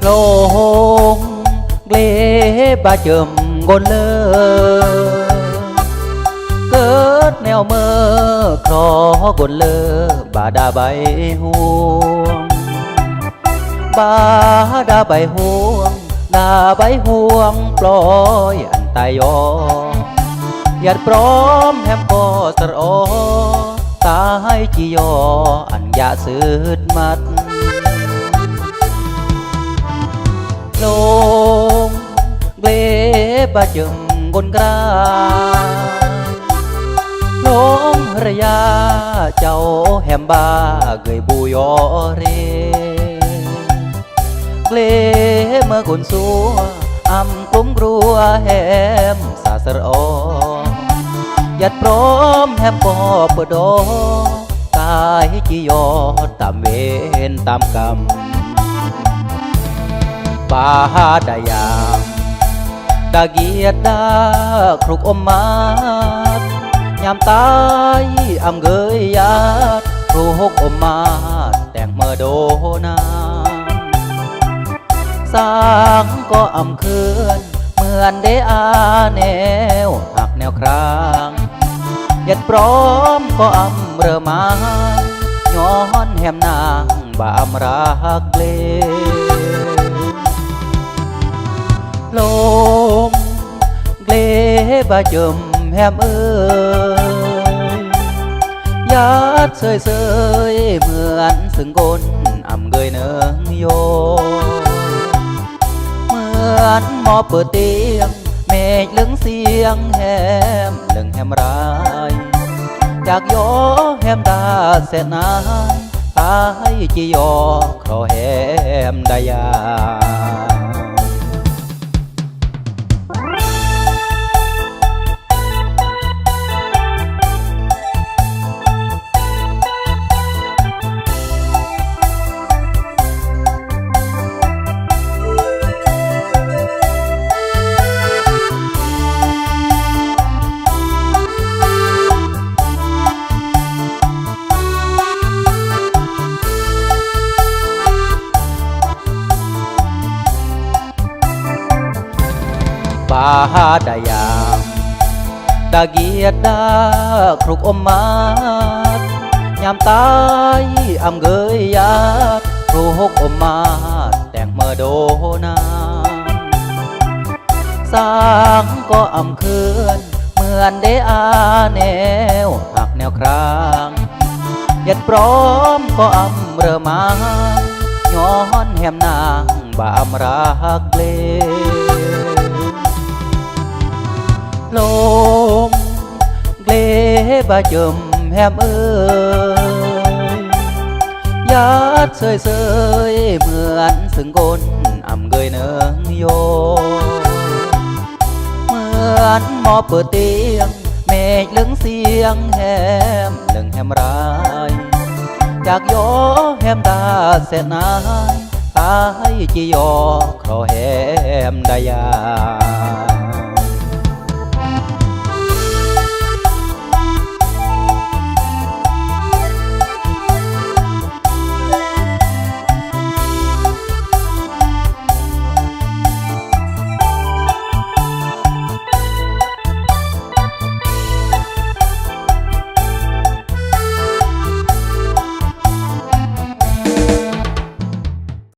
ลงเกลบาเจิมกนเลอเกิดแนวเมื่อครอกนเลอบาดาใบห่วงบาดาใบห่วงดาใบห่วงปล่อยอันตายยอหยัดพร้อมแฮมก็สรอตายจียออันยาสืดมัดลงเบบาจึงบนกราลงระยะเจ้าแฮมบาเกยบูยอเรเกลเมื่อคนสัวอำกลุ้มกลัวแฮมสาสรอหยัดพร้อมแฮมก็เปิดดอตายจียอตามเวรตามกรรมบาดายามดาเกียดดาครุกอมมาดยามตายอำเกยยาดครุกอมมาดแต่งเมื่อโดนาสร้างก็อำเคือนเหมือนเดอาแนวหักแนวครางยัดพร้อมก็อำเรือมาย้อนแหมนางบามรักเลลงเกลบาเจิมแฮมยัดเสยเหมือนสึงกลอำเกยเนืองโยเหมือนหมอเปิดเตียงเมฆลึงเสียงแฮมลึงแฮมรายจากยอแฮมดาเสนายตายจียอครอแฮมดายาบาดายามดาเกียดดาครุกอมมาดยามตายอำเกยยาดครุกอมมาดแต่งเมื่อโดนาสร้างก็อำเคือนเหมือนเดอาแนวหักแนวครางยัดพร้อมก็อำเรือมาย้อนแหมนางบามรักเลลงเกลบาเจิมแฮมยัดเสยเหมือนสึงกลอำเกยเนืองโยเหมือนหมอเปิดเตียงเมฆลึงเสียงแฮมลึงแฮมรายจากยอแฮมดาเสนายตายจียอครอแฮมดายา